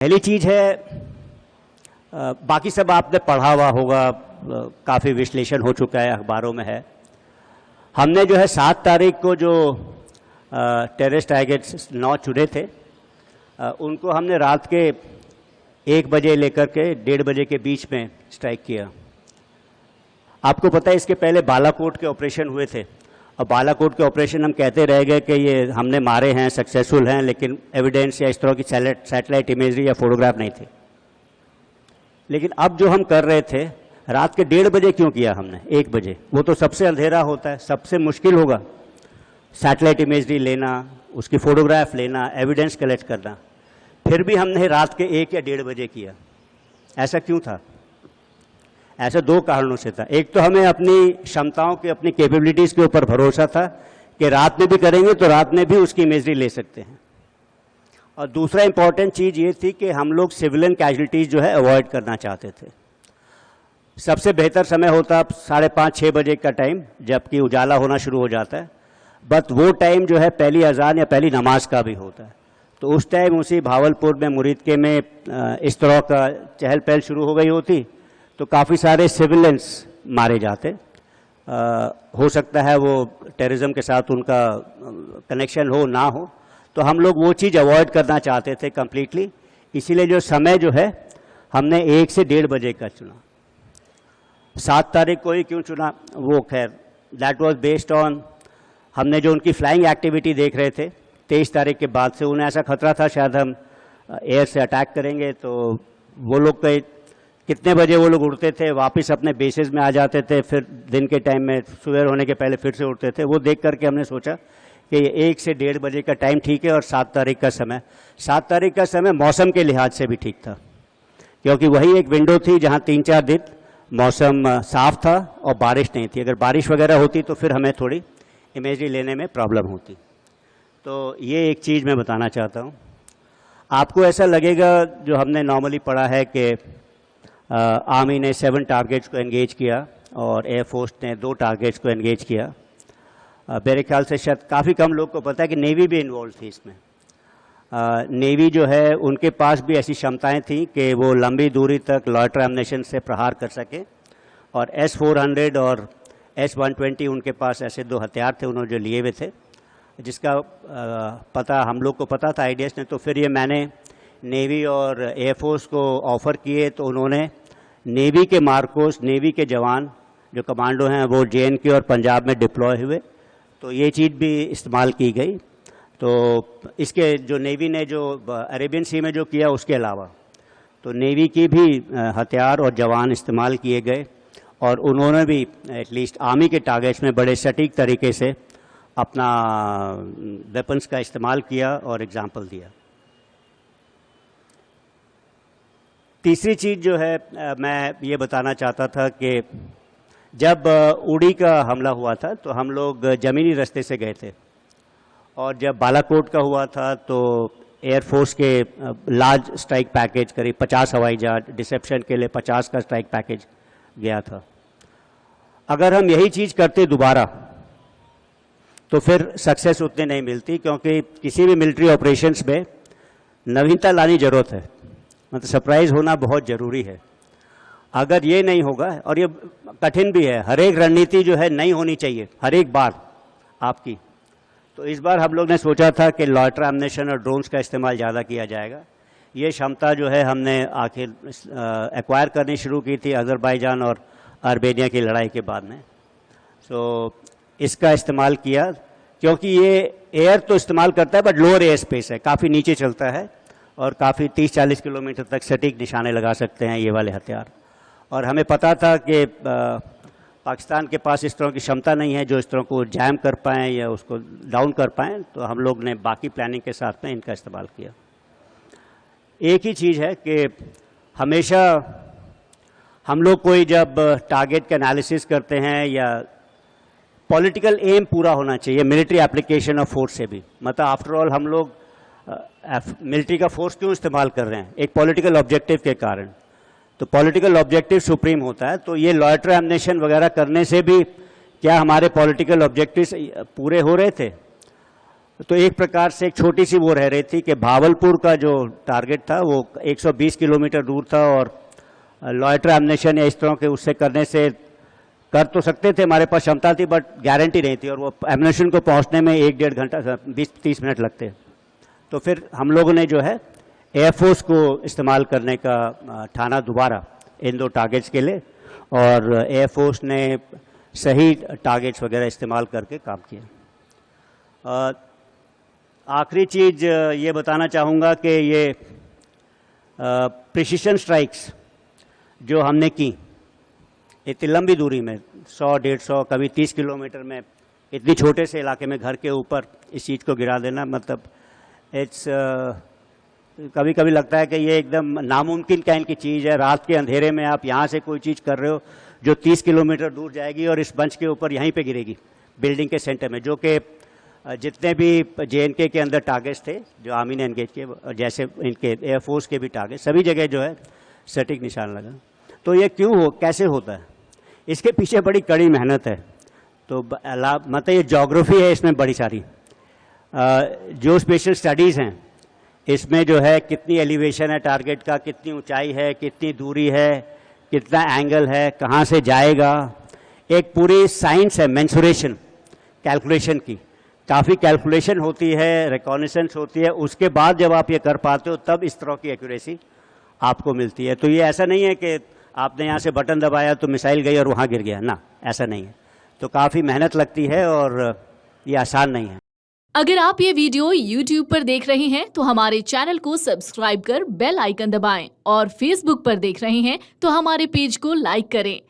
पहली चीज है, बाकी सब आपने पढ़ा हुआ होगा, काफ़ी विश्लेषण हो चुका है, अखबारों में है। हमने जो है 7 तारीख को जो टेररिस्ट टारगेट्स 9 चुने थे, उनको हमने रात के 1 बजे लेकर के 1:30 बजे के बीच में स्ट्राइक किया। आपको पता है इसके पहले बालाकोट के ऑपरेशन हुए थे, और बालाकोट के ऑपरेशन हम कहते रह गए कि ये हमने मारे हैं, सक्सेसफुल हैं, लेकिन एविडेंस या इस तरह की सैटेलाइट इमेजरी या फोटोग्राफ नहीं थे। लेकिन अब जो हम कर रहे थे, रात के 1:30 बजे क्यों किया हमने? 1 बजे, वो तो सबसे अंधेरा होता है, सबसे मुश्किल होगा सैटेलाइट इमेजरी लेना, उसकी फोटोग्राफ लेना, एविडेंस कलेक्ट करना। फिर भी हमने रात के 1 या 1:30 बजे किया। ऐसा क्यों था? ऐसा 2 कारणों से था। एक तो हमें अपनी क्षमताओं के, अपनी कैपेबिलिटीज़ के ऊपर भरोसा था कि रात में भी करेंगे तो रात में भी उसकी इमेजरी ले सकते हैं। और दूसरा इंपॉर्टेंट चीज़ ये थी कि हम लोग सिविलियन कैजुअलिटीज़ जो है अवॉइड करना चाहते थे। सबसे बेहतर समय होता 5:30-6 बजे का टाइम, जबकि उजाला होना शुरू हो जाता है। बट वो टाइम जो है पहली अजान या पहली नमाज का भी होता है। तो उस टाइम उसी भावलपुर में, मुरीदके में इस तरह का चहल पहल शुरू हो गई होती, तो काफ़ी सारे सिविलियंस मारे जाते। हो सकता है वो टेररिज्म के साथ उनका कनेक्शन हो ना हो, तो हम लोग वो चीज़ अवॉइड करना चाहते थे कम्प्लीटली। इसीलिए जो समय जो है हमने 1 से 1:30 बजे का चुना। 7 तारीख को ही क्यों चुना, वो खैर दैट वाज बेस्ड ऑन, हमने जो उनकी फ्लाइंग एक्टिविटी देख रहे थे 23 तारीख के बाद से, उन्हें ऐसा खतरा था शायद हम एयर से अटैक करेंगे। तो वो लोग कितने बजे वो लोग उड़ते थे, वापस अपने बेसेस में आ जाते थे, फिर दिन के टाइम में सुबह होने के पहले फिर से उड़ते थे। वो देख करके हमने सोचा कि ये 1 से 1:30 बजे का टाइम ठीक है। और 7 तारीख का समय, 7 तारीख का समय मौसम के लिहाज से भी ठीक था, क्योंकि वही एक विंडो थी जहाँ 3-4 दिन मौसम साफ था और बारिश नहीं थी। अगर बारिश वगैरह होती तो फिर हमें थोड़ी इमेजरी लेने में प्रॉब्लम होती। तो ये एक चीज़ मैं बताना चाहता हूँ। आपको ऐसा लगेगा, जो हमने नॉर्मली पढ़ा है कि आर्मी ने 7 टारगेट्स को एंगेज किया और एयरफोर्स ने 2 टारगेट्स को एंगेज किया। मेरे ख्याल से शायद काफ़ी कम लोग को पता है कि नेवी भी इन्वॉल्व थी इसमें। नेवी जो है उनके पास भी ऐसी क्षमताएं थी कि वो लंबी दूरी तक लॉयटर एम्युनिशन से प्रहार कर सके। और S-400 और S-120 उनके पास ऐसे 2 हथियार थे उन्होंने जो लिए हुए थे, जिसका पता हम लोग को पता था आईडीएस ने। तो फिर ये मैंने नेवी और एयरफोर्स को ऑफ़र किए, तो उन्होंने नेवी के मार्कोस, नेवी के जवान जो कमांडो हैं वो JNK और पंजाब में डिप्लॉय हुए, तो ये चीज़ भी इस्तेमाल की गई। तो इसके जो नेवी ने जो अरेबियन सी में जो किया, उसके अलावा तो नेवी की भी हथियार और जवान इस्तेमाल किए गए, और उन्होंने भी एटलीस्ट आर्मी के टारगेट्स में बड़े सटीक तरीके से अपना वेपन्स का इस्तेमाल किया और एग्जाम्पल दिया। तीसरी चीज़ जो है मैं ये बताना चाहता था कि जब उड़ी का हमला हुआ था तो हम लोग ज़मीनी रास्ते से गए थे, और जब बालाकोट का हुआ था तो एयरफोर्स के लार्ज स्ट्राइक पैकेज, करीब 50 हवाई जहाज, डिसेप्शन के लिए 50 का स्ट्राइक पैकेज गया था। अगर हम यही चीज़ करते दोबारा तो फिर सक्सेस उतनी नहीं मिलती, क्योंकि किसी भी मिलिट्री ऑपरेशंस में नवीनता लानी ज़रूरत है, मतलब सरप्राइज होना बहुत ज़रूरी है। अगर ये नहीं होगा, और ये कठिन भी है, हर एक रणनीति जो है नई होनी चाहिए हर एक बार आपकी। तो इस बार हम लोग ने सोचा था कि लॉयटर एम्युनिशन और ड्रोन्स का इस्तेमाल ज़्यादा किया जाएगा। ये क्षमता जो है हमने आखिर एक्वायर करनी शुरू की थी अज़रबैजान और आर्मेनिया की लड़ाई के बाद में। तो इसका इस्तेमाल किया, क्योंकि ये एयर तो इस्तेमाल करता है बट लोअर एयर स्पेस है, काफ़ी नीचे चलता है, और काफ़ी 30-40 किलोमीटर तक सटीक निशाने लगा सकते हैं ये वाले हथियार। और हमें पता था कि पाकिस्तान के पास इस तरह की क्षमता नहीं है जो इस तरह को जैम कर पाएँ या उसको डाउन कर पाएँ, तो हम लोग ने बाकी प्लानिंग के साथ में इनका इस्तेमाल किया। एक ही चीज़ है कि हमेशा हम लोग कोई जब टारगेट का एनालिसिस करते हैं, या पॉलिटिकल एम पूरा होना चाहिए मिलिट्री एप्लीकेशन ऑफ फोर्स से भी। मतलब आफ्टर ऑल हम लोग मिलिट्री का फोर्स क्यों इस्तेमाल कर रहे हैं? एक पॉलिटिकल ऑब्जेक्टिव के कारण। तो पॉलिटिकल ऑब्जेक्टिव सुप्रीम होता है। तो ये लॉयटर एम्युनिशन वगैरह करने से भी क्या हमारे पॉलिटिकल ऑब्जेक्टिव्स पूरे हो रहे थे? तो एक प्रकार से एक छोटी सी वो रह रही थी कि भावलपुर का जो टारगेट था वो 120 किलोमीटर दूर था, और लॉयटर एमनेशन या इस तरह के उससे करने से कर तो सकते थे, हमारे पास क्षमता थी, बट गारंटी नहीं थी, और वो एमनेशन को पहुंचने में 1-1.5 घंटा 20-30 मिनट लगते। तो फिर हम लोगों ने जो है एयरफोर्स को इस्तेमाल करने का ठाना दोबारा इन 2 टारगेट्स के लिए, और एयरफोर्स ने सही टारगेट्स वगैरह इस्तेमाल करके काम किया। आखिरी चीज़ ये बताना चाहूँगा कि ये प्रिसिशन स्ट्राइक्स जो हमने की इतनी लंबी दूरी में 100-150 कभी 30 किलोमीटर में इतनी छोटे से इलाके में घर के ऊपर इस चीज़ को गिरा देना, मतलब इट्स कभी कभी लगता है कि ये एकदम नामुमकिन काइंड की चीज़ है। रात के अंधेरे में आप यहाँ से कोई चीज़ कर रहे हो जो 30 किलोमीटर दूर जाएगी और इस बंच के ऊपर यहीं पे गिरेगी बिल्डिंग के सेंटर में, जो कि जितने भी JNK के अंदर टारगेट्स थे जो आर्मी ने एंगेज किए, जैसे इनके एयरफोर्स के भी टारगेट, सभी जगह जो है सटीक निशान लगा। तो ये कैसे होता है, इसके पीछे बड़ी कड़ी मेहनत है। तो मतलब ये ज्योग्राफी है इसमें बड़ी सारी, जो स्पेशल स्टडीज़ हैं इसमें जो है कितनी एलिवेशन है टारगेट का, कितनी ऊंचाई है, कितनी दूरी है, कितना एंगल है, कहाँ से जाएगा, एक पूरी साइंस है मेंसुरेशन कैलकुलेशन की, काफ़ी कैलकुलेशन होती है, रिकॉग्निशंस होती है, उसके बाद जब आप ये कर पाते हो तब इस तरह की एक्यूरेसी आपको मिलती है। तो ये ऐसा नहीं है कि आपने यहाँ से बटन दबाया तो मिसाइल गई और वहाँ गिर गया, ना, ऐसा नहीं है। तो काफ़ी मेहनत लगती है और ये आसान नहीं है। अगर आप ये वीडियो YouTube पर देख रहे हैं तो हमारे चैनल को सब्सक्राइब कर बेल आइकन दबाएं, और Facebook पर देख रहे हैं तो हमारे पेज को लाइक करें।